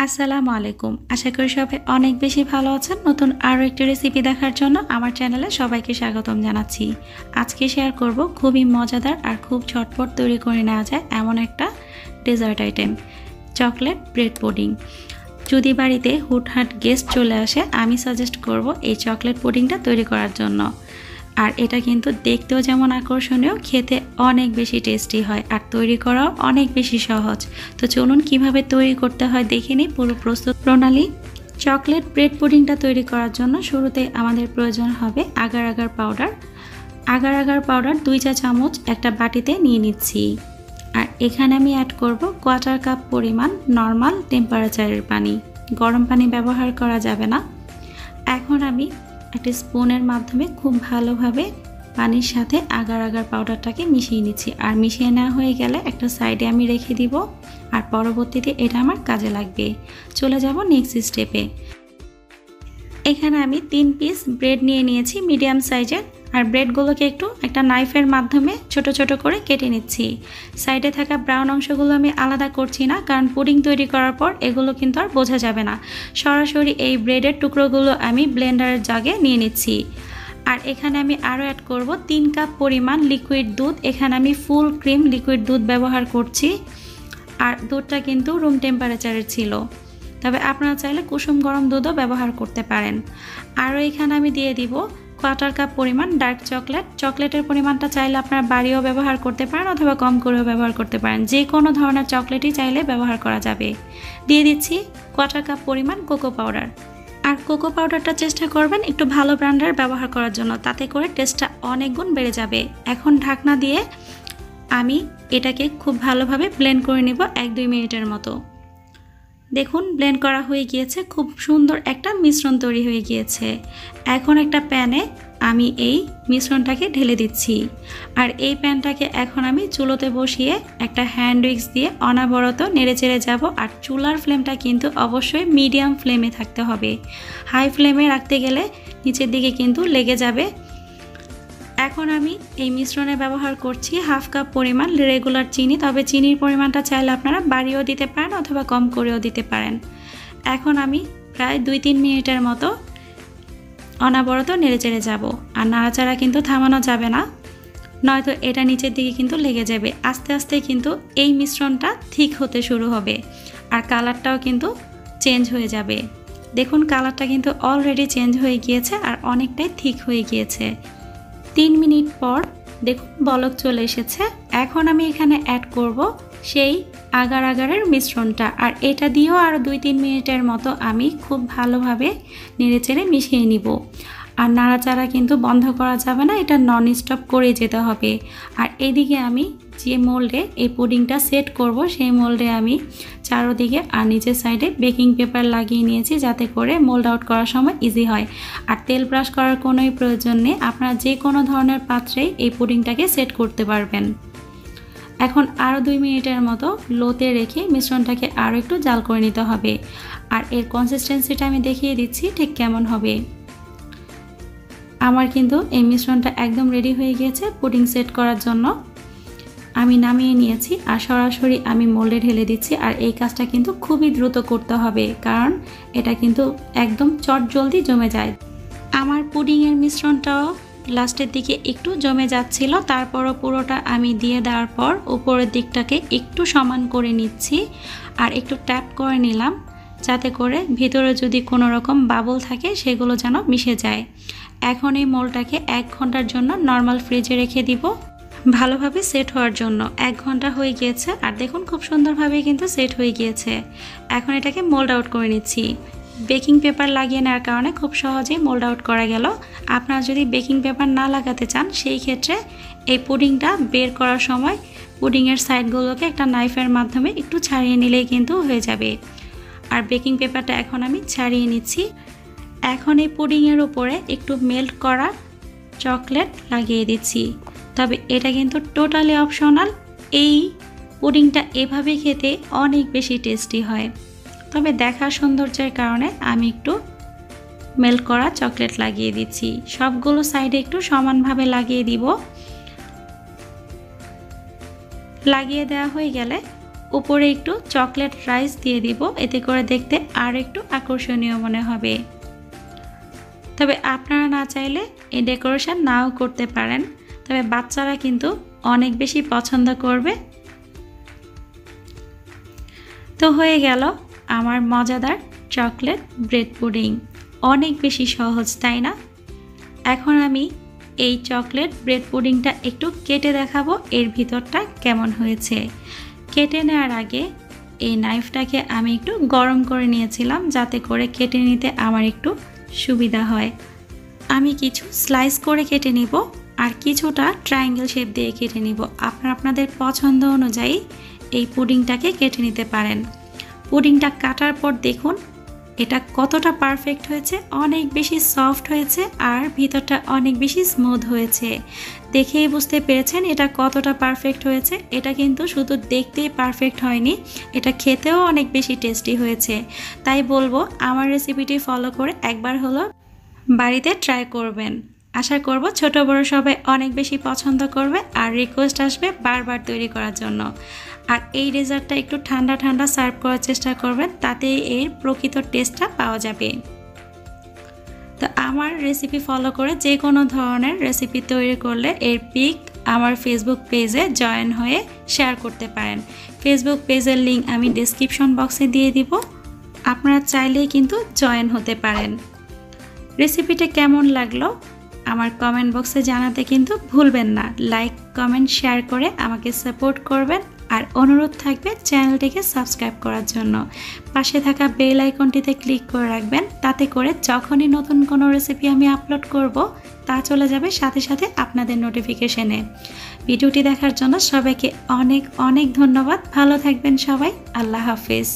আসসালামু আলাইকুম। আশা করি সবাই অনেক বেশি ভালো আছেন। নতুন আরও একটি রেসিপি দেখার জন্য আমার চ্যানেলে সবাইকে স্বাগতম জানাচ্ছি। আজকে শেয়ার করব খুবই মজাদার আর খুব ঝটপট তৈরি করে নেওয়া যায় এমন একটা dessert item, chocolate bread pudding. যদি বাড়িতে হুটহাট গেস্ট চলে আসে, আমি সাজেস্ট করব এই চকলেট পুডিংটা তৈরি করার জন্য। আর এটা কিন্তু দেখতেও যেমন আকর্ষণীয়, খেতে অনেক বেশি টেস্টি হয় আর তৈরি করাও অনেক বেশি সহজ। তো চলুন কিভাবে তৈরি করতে হয় দেখে নিই পুরো প্রস্তুত প্রণালী। চকলেট ব্রেড পুডিংটা তৈরি করার জন্য শুরুতে আমাদের প্রয়োজন হবে agar agar powder. Agar agar powder 2 চা চামচ একটা বাটিতে নিয়ে নিচ্ছি। আর এখানে আমি অ্যাড করব 1/4 কাপ পরিমাণ নর্মাল টেম্পারেচারের পানি। গরম পানি ব্যবহার করা যাবে না। এখন আমি একটা স্পুনের মাধ্যমে খুব ভালোভাবে পানির সাথে আগার আগার পাউডারটাকে মিশিয়ে নিচ্ছি। আর মিশিয়ে নেওয়া হয়ে গেলে একটা সাইডে আমি রেখে দিব, আর পরবর্তীতে এটা আমার কাজে লাগবে। চলে যাব নেক্সট স্টেপে। এখানে আমি 3 পিস ব্রেড নিয়ে নিয়েছি মিডিয়াম সাইজের, আর ব্রেডগুলোকে একটু একটা নাইফের মাধ্যমে ছোট ছোট করে কেটে নিচ্ছি। সাইডে থাকা ব্রাউন অংশগুলো আমি আলাদা করছি না, কারণ পুডিং তৈরি করার পর এগুলো কিন্তু আর বোঝা যাবে না। সরাসরি এই ব্রেডের টুকরোগুলো আমি ব্লেন্ডারের জাগে নিয়ে নিচ্ছি। আর এখানে আমি আরও অ্যাড করব 3 কাপ পরিমাণ লিকুইড দুধ। এখানে আমি ফুল ক্রিম লিকুইড দুধ ব্যবহার করছি, আর দুধটা কিন্তু রুম টেম্পারেচারের ছিল, তবে আপনারা চাইলে কুসুম গরম দুধও ব্যবহার করতে পারেন। আরও এখানে আমি দিয়ে দিব 1/4 কাপ পরিমাণ ডার্ক চকলেট। চকলেটের পরিমাণটা চাইলে আপনারা বাড়িয়েও ব্যবহার করতে পারেন অথবা কম করেও ব্যবহার করতে পারেন, যে কোনো ধরনের চকলেটই চাইলে ব্যবহার করা যাবে। দিয়ে দিচ্ছি 1/4 কাপ পরিমাণ কোকো পাউডার। আর কোকো পাউডারটা চেষ্টা করবেন একটু ভালো ব্র্যান্ডের ব্যবহার করার জন্য, তাতে করে টেস্টটা অনেক গুণ বেড়ে যাবে। এখন ঢাকনা দিয়ে আমি এটাকে খুব ভালোভাবে ব্লেন্ড করে নেব 1-2 মিনিটের মতো। দেখুন ব্লেন্ড করা হয়ে গিয়েছে, খুব সুন্দর একটা মিশ্রণ তৈরি হয়ে গিয়েছে। এখন একটা প্যানে আমি এই মিশ্রণটাকে ঢেলে দিচ্ছি। আর এই প্যানটাকে এখন আমি চুলোতে বসিয়ে একটা হ্যান্ড উইক্স দিয়ে অনবরত নেড়ে চেড়ে যাব। আর চুলার ফ্লেমটা কিন্তু অবশ্যই মিডিয়াম ফ্লেমে থাকতে হবে। হাই ফ্লেমে রাখতে গেলে নিচের দিকে কিন্তু লেগে যাবে। এখন আমি এই মিশ্রণে ব্যবহার করছি 1/2 কাপ পরিমাণ রেগুলার চিনি, তবে চিনির পরিমাণটা চাইলে আপনারা বাড়িয়েও দিতে পারেন অথবা কম করেও দিতে পারেন। এখন আমি প্রায় 2-3 মিনিটের মতো অনবরত নেড়েচেড়ে যাব। আর নাড়াচাড়া কিন্তু থামানো যাবে না, নয়তো এটা নিচের দিকে কিন্তু লেগে যাবে। আস্তে আস্তে কিন্তু এই মিশ্রণটা ঠিক হতে শুরু হবে, আর কালারটাও কিন্তু চেঞ্জ হয়ে যাবে। দেখুন কালারটা কিন্তু অলরেডি চেঞ্জ হয়ে গিয়েছে আর অনেকটাই ঠিক হয়ে গিয়েছে। 3 মিনিট পর দেখুন বলক চলে এসেছে। এখন আমি এখানে অ্যাড করব সেই আগার আগারের মিশ্রণটা, আর এটা দিয়েও আরও 2-3 মিনিটের মতো আমি খুব ভালোভাবে নেড়েচেড়ে মিশিয়ে নিব। আর নাড়াচাড়া কিন্তু বন্ধ করা যাবে না, এটা নন স্টপ করে যেতে হবে। আর এদিকে আমি যে মোল্ডে এই পুডিংটা সেট করব, সেই মোল্ডে আমি চারদিকে আর নিচের সাইডে বেকিং পেপার লাগিয়ে নিয়েছি, যাতে করে মোল্ড আউট করার সময় ইজি হয়। আর তেল ব্রাশ করার কোনোই প্রয়োজন নেই, আপনারা যে কোনো ধরনের পাত্রেই এই পুডিংটাকে সেট করতে পারবেন। এখন আরও 2 মিনিটের মতো লোতে রেখে মিশ্রণটাকে আরও একটু জাল করে নিতে হবে। আর এর কনসিস্টেন্সিটা আমি দেখিয়ে দিচ্ছি ঠিক কেমন হবে। আমার কিন্তু এই মিশ্রণটা একদম রেডি হয়ে গিয়েছে পুডিং সেট করার জন্য। আমি নামিয়ে নিয়েছি আর সরাসরি আমি মোল্ডে ঢেলে দিচ্ছি। আর এই কাজটা কিন্তু খুবই দ্রুত করতে হবে, কারণ এটা কিন্তু একদম চটজলদি জমে যায়। আমার পুডিংয়ের মিশ্রণটাও লাস্টের দিকে একটু জমে যাচ্ছিল, তারপরও পুরোটা আমি দিয়ে দেওয়ার পর উপরের দিকটাকে একটু সমান করে নিচ্ছি আর একটু ট্যাপ করে নিলাম, যাতে করে ভিতরে যদি কোনো রকম বাবল থাকে সেগুলো যেন মিশে যায়। এখন এই মোল্ডটাকে 1 ঘন্টার জন্য নর্মাল ফ্রিজে রেখে দিব ভালোভাবে সেট হওয়ার জন্য। 1 ঘন্টা হয়ে গিয়েছে আর দেখুন খুব সুন্দরভাবে কিন্তু সেট হয়ে গিয়েছে। এখন এটাকে মোল্ড আউট করে নিচ্ছি। বেকিং পেপার লাগিয়ে নেওয়ার কারণে খুব সহজেই মোল্ড আউট করা গেল। আপনারা যদি বেকিং পেপার না লাগাতে চান, সেই ক্ষেত্রে এই পুডিংটা বের করার সময় পুডিংয়ের সাইডগুলোকে একটা নাইফের মাধ্যমে একটু ছাড়িয়ে নিলেই কিন্তু হয়ে যাবে। আর বেকিং পেপারটা এখন আমি ছাড়িয়ে নিচ্ছি। এখন এই পুডিংয়ের উপরে একটু মেল্ট করা চকলেট লাগিয়ে দিচ্ছি, তবে এটা কিন্তু টোটালি অপশনাল। এই পুডিংটা এভাবে খেতে অনেক বেশি টেস্টি হয়, তবে দেখার সৌন্দর্যের কারণে আমি একটু মেল্ট করা চকলেট লাগিয়ে দিচ্ছি। সবগুলো সাইডে একটু সমানভাবে লাগিয়ে দিব। লাগিয়ে দেওয়া হয়ে গেলে উপরে একটু চকলেট রাইস দিয়ে দিব, এতে করে দেখতে আর একটু আকর্ষণীয় মনে হবে। তবে আপনারা না চাইলে এই ডেকোরেশন নাও করতে পারেন, তবে বাচ্চারা কিন্তু অনেক বেশি পছন্দ করবে। তো হয়ে গেল আমার মজাদার চকলেট ব্রেড পুডিং। অনেক বেশি সহজ, তাই না? এখন আমি এই চকলেট ব্রেড পুডিংটা একটু কেটে দেখাবো এর ভিতরটা কেমন হয়েছে। কেটে নেওয়ার আগে এই নাইফটাকে আমি একটু গরম করে নিয়েছিলাম, যাতে করে কেটে নিতে আমার একটু সুবিধা হয়। আমি কিছু স্লাইস করে কেটে নিব আর কিছুটা ট্রায়াঙ্গেল শেপ দিয়ে কেটে নিব। আপনাদের পছন্দ অনুযায়ী এই পুডিংটাকে কেটে নিতে পারেন। পুডিংটা কাটার পর দেখুন এটা কতটা পারফেক্ট হয়েছে, অনেক বেশি সফট হয়েছে আর ভিতরটা অনেক বেশি স্মুথ হয়েছে। দেখেই বুঝতে পেরেছেন এটা কতটা পারফেক্ট হয়েছে। এটা কিন্তু শুধু দেখতেই পারফেক্ট হয়নি, এটা খেতেও অনেক বেশি টেস্টি হয়েছে। তাই বলবো আমার রেসিপিটি ফলো করে একবার হলো বাড়িতে ট্রাই করবেন। আশা করব ছোট বড় সবাই অনেক বেশি পছন্দ করবে আর রিকোয়েস্ট আসবে বারবার তৈরি করার জন্য। আর এই ডেজার্টটা একটু ঠান্ডা ঠান্ডা সার্ভ করার চেষ্টা করবেন, তাতে এর প্রকৃত টেস্টটা পাওয়া যাবে। তো আমার রেসিপি ফলো করে যে কোনো ধরনের রেসিপি তৈরি করলে এর পিক আমার ফেসবুক পেজে জয়েন হয়ে শেয়ার করতে পারেন। ফেসবুক পেজের লিঙ্ক আমি ডেসক্রিপশন বক্সে দিয়ে দিব, আপনারা চাইলেই কিন্তু জয়েন হতে পারেন। রেসিপিটা কেমন লাগলো আমার কমেন্ট বক্সে জানাতে কিন্তু ভুলবেন না। লাইক কমেন্ট শেয়ার করে আমাকে সাপোর্ট করবেন আর অনুরোধ থাকবে চ্যানেলটিকে সাবস্ক্রাইব করার জন্য। পাশে থাকা বেল আইকনটিতে ক্লিক করে রাখবেন, তাতে করে যখনই নতুন কোনো রেসিপি আমি আপলোড করব তা চলে যাবে সাথে সাথে আপনাদের নোটিফিকেশনে। ভিডিওটি দেখার জন্য সবাইকে অনেক অনেক ধন্যবাদ। ভালো থাকবেন সবাই। আল্লাহ হাফেজ।